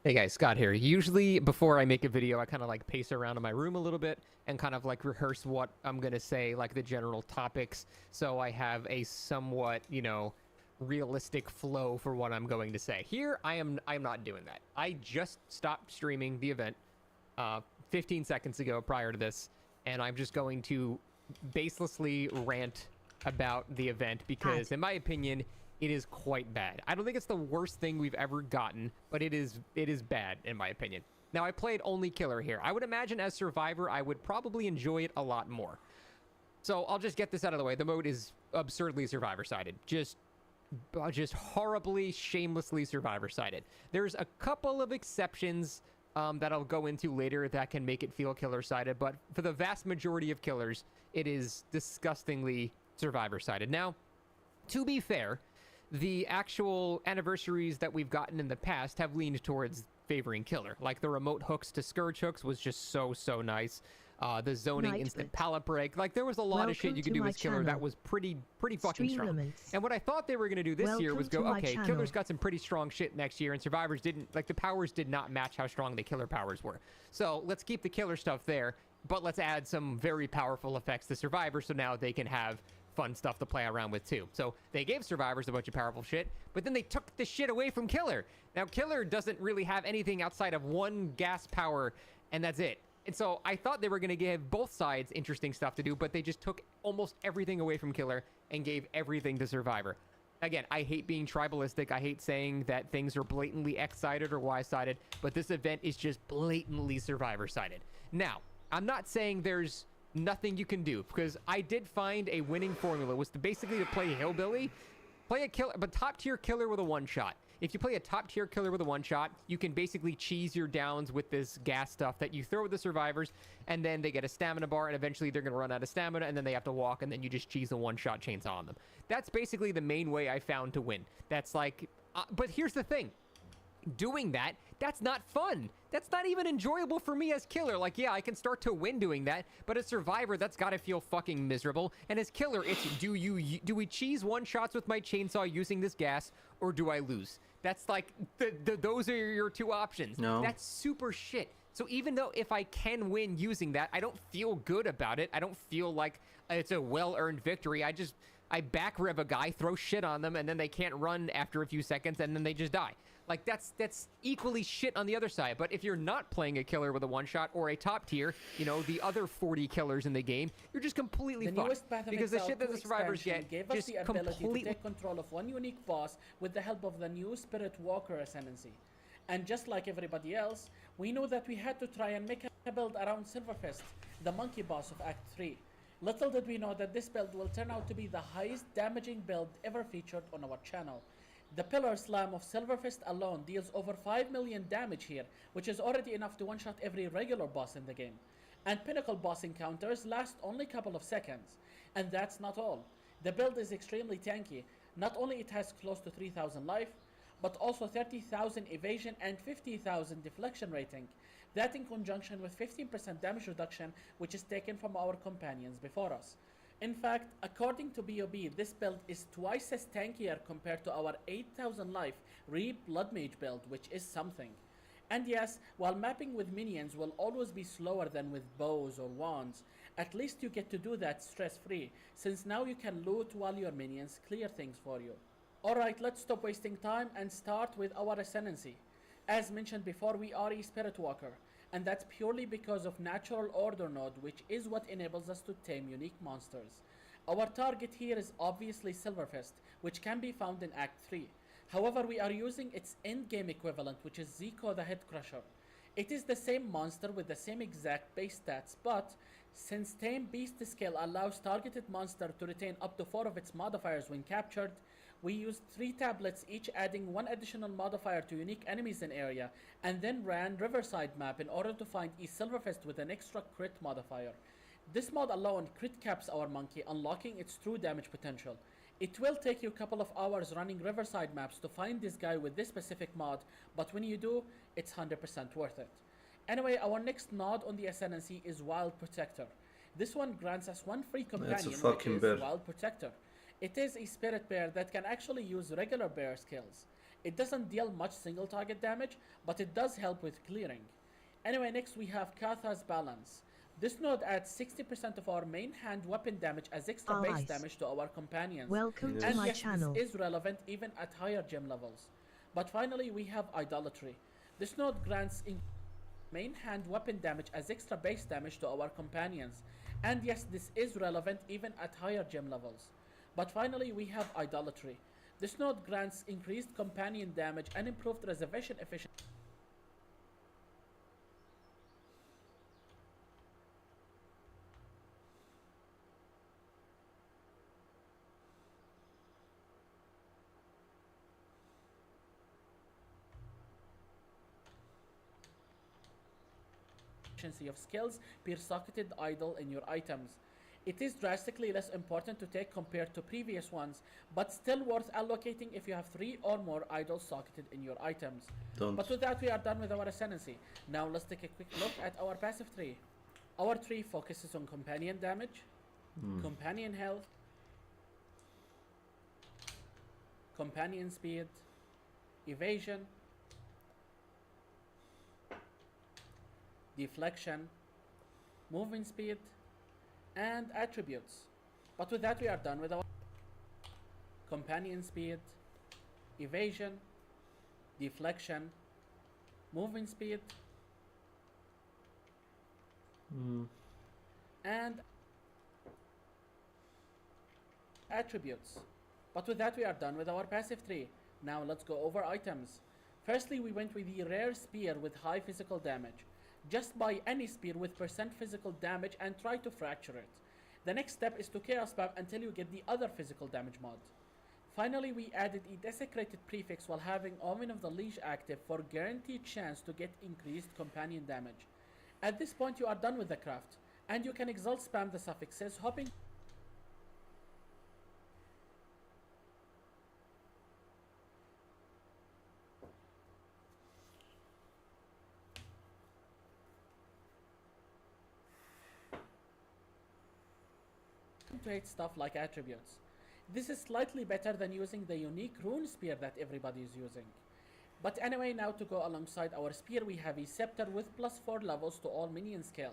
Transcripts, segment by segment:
Hey guys, Scott here. Usually before I make a video, I kind of like pace around in my room a little bit and kind of like rehearse what I'm going to say, like the general topics, so I have a somewhat, realistic flow for what I'm going to say. Here, I'm not doing that. I just stopped streaming the event 15 seconds ago prior to this, and I'm just going to baselessly rant about the event because, in my opinion, it is quite bad. I don't think it's the worst thing we've ever gotten, but it is bad in my opinion. Now, I played only killer here. I would imagine as survivor, I would probably enjoy it a lot more. So I'll just get this out of the way. The mode is absurdly survivor-sided. Just horribly, shamelessly survivor-sided. There's a couple of exceptions that I'll go into later that can make it feel killer-sided, but for the vast majority of killers, it is disgustingly survivor-sided. Now, to be fair, the actual anniversaries that we've gotten in the past have leaned towards favoring killer. Like the remote hooks to scourge hooks was just so nice. The zoning instant pallet break. Like there was a lot of shit you could do as killer that was pretty fucking strong. And what I thought they were going to do this year was go, okay, killer's got some pretty strong shit next year, and survivors didn't, like the powers did not match how strong the killer powers were. So let's keep the killer stuff there, but let's add some very powerful effects to survivors so now they can have fun stuff to play around with too. So they gave survivors a bunch of powerful shit, but then they took the shit away from killer. Now killer doesn't really have anything outside of one gas power, and that's it. And so I thought they were going to give both sides interesting stuff to do, but they just took almost everything away from killer and gave everything to survivor. Again, I hate being tribalistic. I hate saying that things are blatantly X-sided or Y-sided, but this event is just blatantly survivor-sided. Now, I'm not saying there's nothing you can do, because I did find a winning formula was to basically to play hillbilly, play a killer, but top tier killer with a one shot. If you play a top tier killer with a one shot, you can basically cheese your downs with this gas stuff that you throw at the survivors, and then they get a stamina bar, and eventually they're going to run out of stamina, and then they have to walk, and then you just cheese a one shot chainsaw on them. That's basically the main way I found to win. That's like, but here's the thing. Doing that, that's not fun. That's not even enjoyable for me as killer. Like, yeah, I can start to win doing that, but as survivor, that's gotta feel fucking miserable. And as killer, it's do we cheese one shots with my chainsaw using this gas, or do I lose? That's like those are your two options. No. That's super shit. So even though if I can win using that, I don't feel good about it. I don't feel like it's a well-earned victory. I back rev a guy, throw shit on them, and then they can't run after a few seconds, and then they just die. Like, that's equally shit on the other side. But if you're not playing a killer with a one-shot or a top tier, the other 40 killers in the game, you're just completely fucked. Because the shit that the survivors get gave us the ability to take control of one unique boss with the help of the new Spirit Walker ascendancy. And just like everybody else, we knew that we had to try and make a build around S.W.Frost, the monkey boss of Act 3. Little did we know that this build will turn out to be the highest damaging build ever featured on our channel. The Pillar Slam of S.W.Frost alone deals over 5 million damage here, which is already enough to one-shot every regular boss in the game. And Pinnacle boss encounters last only a couple of seconds. And that's not all. The build is extremely tanky. Not only it has close to 3000 life, but also 30,000 evasion and 50,000 deflection rating. That in conjunction with 15% damage reduction, which is taken from our companions before us. In fact, according to BOB, this build is twice as tankier compared to our 8000 life Reap Blood Mage build, which is something. And yes, while mapping with minions will always be slower than with bows or wands, at least you get to do that stress-free, since now you can loot while your minions clear things for you. Alright, let's stop wasting time and start with our ascendancy. As mentioned before, we are a Spirit Walker, and that's purely because of Natural Order node, which is what enables us to tame unique monsters. Our target here is obviously S.W.Frost, which can be found in Act 3. However, we are using its endgame equivalent, which is Zico the Head Crusher. It is the same monster with the same exact base stats, but since Tame Beast skill allows targeted monster to retain up to 4 of its modifiers when captured, we used 3 tablets, each adding 1 additional modifier to unique enemies in area, and then ran Riverside map in order to find a S.W.Frost with an extra crit modifier. This mod alone crit caps our monkey, unlocking its true damage potential. It will take you a couple of hours running Riverside maps to find this guy with this specific mod, but when you do, it's 100% worth it. Anyway, our next nod on the Ascendancy is Wild Protector. This one grants us one free companion, which is Wild Protector. It is a spirit bear that can actually use regular bear skills. It doesn't deal much single target damage, but it does help with clearing. Anyway, next we have Katha's Balance. This node adds 60% of our main hand weapon damage as extra base Nice. damage to our companions. Welcome to And my yes, channel. this is relevant even at higher gem levels. But finally, we have Idolatry. This node grants main hand weapon damage as extra base damage to our companions. And yes, this is relevant even at higher gem levels. But finally, we have Idolatry. This node grants increased companion damage and improved reservation efficiency. Of skills per socketed idol in your items. It is drastically less important to take compared to previous ones, but still worth allocating if you have 3 or more idols socketed in your items. Don't. But with that, we are done with our ascendancy. Now let's take a quick look at our passive tree. Our tree focuses on companion damage, companion health, companion speed, evasion, deflection, movement speed, and attributes. But with that, we are done with our companion speed, evasion, deflection, movement speed, and attributes. But with that, we are done with our passive tree. Now let's go over items. Firstly, we went with the rare spear with high physical damage. Just buy any spear with % physical damage and try to fracture it. The next step is to chaos spam until you get the other physical damage mod. Finally, we added a desecrated prefix while having Omen of the Leash active for guaranteed chance to get increased companion damage. At this point, you are done with the craft, and you can exalt spam the suffixes, hoping to hate stuff like attributes. This is slightly better than using the unique rune spear that everybody is using. But anyway, now to go alongside our spear, we have a scepter with +4 levels to all minion scale.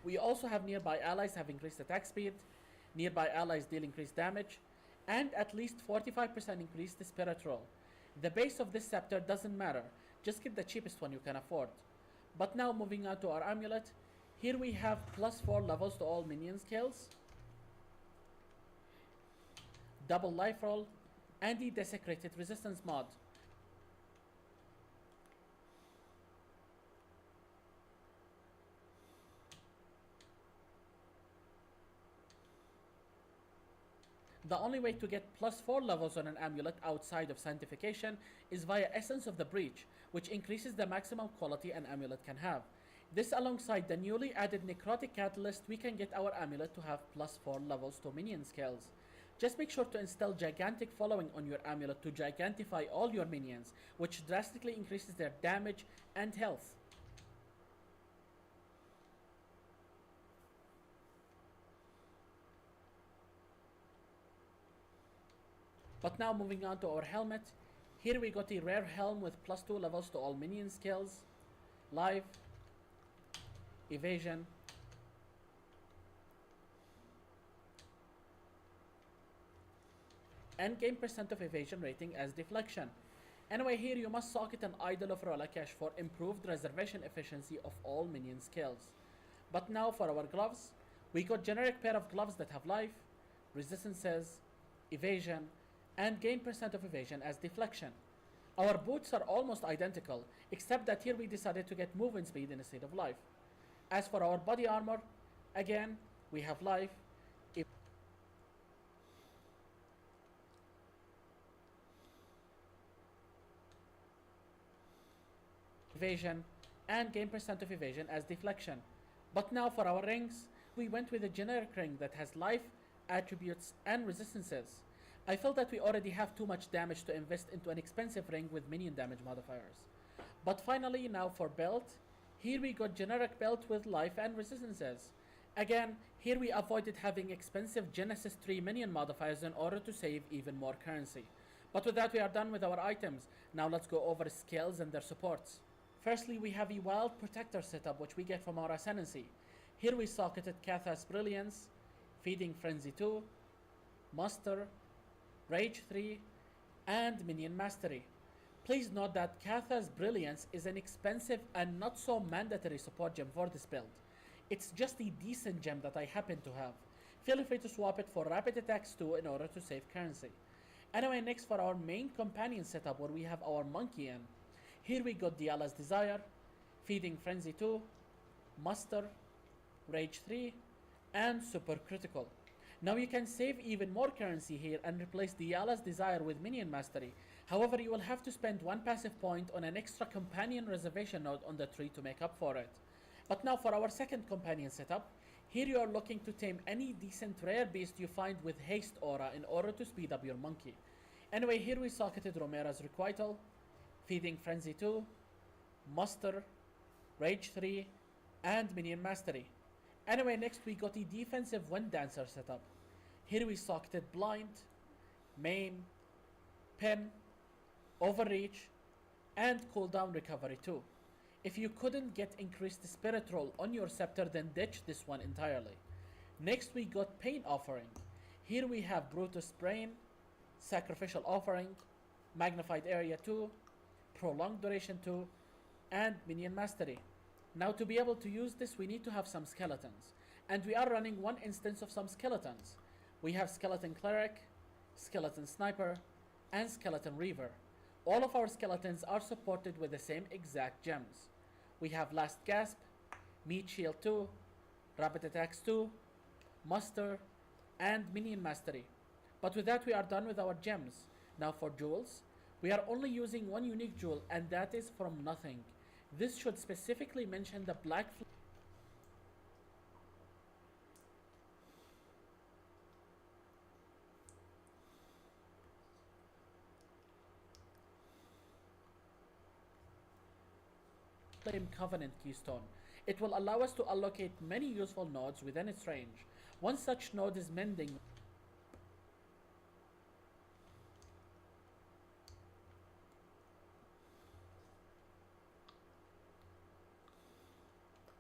We also have nearby allies have increased attack speed, nearby allies deal increased damage, and at least 45% increased spirit roll. The base of this scepter doesn't matter, just get the cheapest one you can afford. But now moving on to our amulet, here we have +4 levels to all minion skills, double life roll, and the desecrated resistance mod. The only way to get +4 levels on an amulet outside of Sanctification is via Essence of the Breach, which increases the maximum quality an amulet can have. This alongside the newly added Necrotic Catalyst, we can get our amulet to have +4 levels to minion skills. Just make sure to install Gigantic Following on your amulet to gigantify all your minions, which drastically increases their damage and health. But now moving on to our helmet, here we got a rare helm with +2 levels to all minion skills, life, evasion, and gain % of evasion rating as deflection. Anyway, here you must socket an Idol of Rolakash for improved reservation efficiency of all minion skills. But now for our gloves, we got generic pair of gloves that have life, resistances, evasion, and gain % of evasion as deflection. Our boots are almost identical, except that here we decided to get movement speed instead of life. As for our body armor, again, we have life, evasion, and gain % of evasion as deflection. But now for our rings, we went with a generic ring that has life, attributes, and resistances. I felt that we already have too much damage to invest into an expensive ring with minion damage modifiers. But finally, now for belt, here we got generic belt with life and resistances. Again, here we avoided having expensive Genesis 3 minion modifiers in order to save even more currency. But with that we are done with our items. Now let's go over skills and their supports. Firstly, we have a Wild Protector setup which we get from our Ascendancy. Here we socketed Katha's Brilliance, Feeding Frenzy 2, Muster, Rage 3, and Minion Mastery. Please note that Katha's Brilliance is an expensive and not so mandatory support gem for this build. It's just a decent gem that I happen to have. Feel free to swap it for Rapid Attacks 2 in order to save currency. Anyway, next for our main companion setup where we have our monkey in. Here we got Diala's Desire, Feeding Frenzy 2, Muster, Rage 3, and Super Critical. Now you can save even more currency here and replace Diala's Desire with Minion Mastery. However, you will have to spend 1 passive point on an extra companion reservation node on the tree to make up for it. But now for our second companion setup, here you are looking to tame any decent rare beast you find with Haste Aura in order to speed up your monkey. Anyway, here we socketed Romera's Requital, Feeding Frenzy 2, Muster, Rage 3, and Minion Mastery. Anyway, next we got a defensive Wind Dancer setup. Here we socketed Blind, Maim, Pen, Overreach, and Cooldown Recovery 2. If you couldn't get increased Spirit Roll on your Scepter, then ditch this one entirely. Next we got Pain Offering. Here we have Brutus Brain, Sacrificial Offering, Magnified Area 2, Prolonged Duration 2, and Minion Mastery. Now to be able to use this we need to have some skeletons, and we are running one instance of some skeletons. We have Skeleton Cleric, Skeleton Sniper, and Skeleton Reaver. All of our skeletons are supported with the same exact gems. We have Last Gasp, Meat Shield 2, Rapid Attacks 2, Muster, and Minion Mastery. But with that we are done with our gems. Now for jewels, we are only using one unique jewel, and that is from nothing. This should specifically mention the Black Flame Covenant Keystone. It will allow us to allocate many useful nodes within its range. One such node is Mending,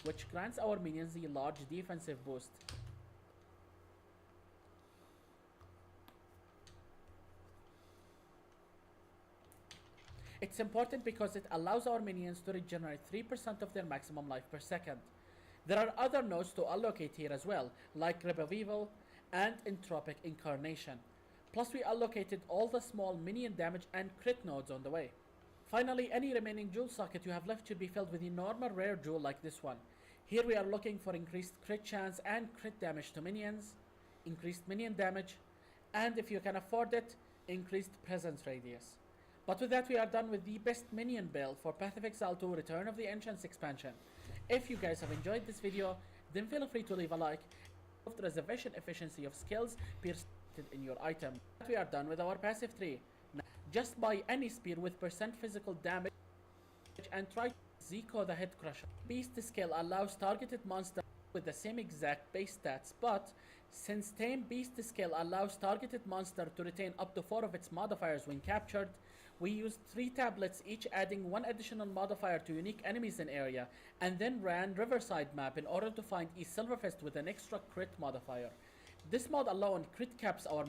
which grants our minions a large defensive boost. It's important because it allows our minions to regenerate 3% of their maximum life per second. There are other nodes to allocate here as well, like Rib of Evil and Entropic Incarnation. Plus we allocated all the small minion damage and crit nodes on the way. Finally, any remaining jewel socket you have left should be filled with a normal rare jewel like this one. Here we are looking for increased crit chance and crit damage to minions, increased minion damage, and if you can afford it, increased presence radius. But with that we are done with the best minion build for Path of Exile 2 Return of the Ancients expansion. If you guys have enjoyed this video, then feel free to leave a like. The reservation efficiency of skills pierced in your item. We are done with our passive tree. Now, just buy any spear with % physical damage and try Zico the Head Crusher. Beast Scale allows targeted monsters with the same exact base stats, but since Tame Beast Scale allows targeted monster to retain up to 4 of its modifiers when captured, we used 3 tablets, each adding 1 additional modifier to unique enemies in area, and then ran Riverside map in order to find a Silverfest with an extra crit modifier. This mod alone crit caps our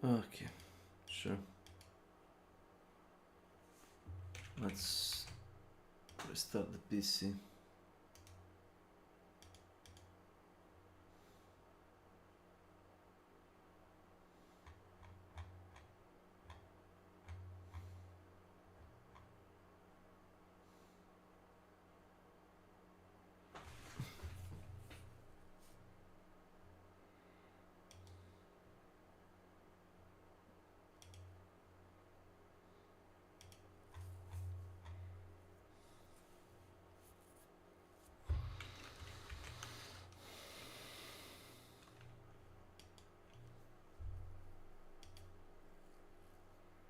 Okay, sure. Let's restart the PC.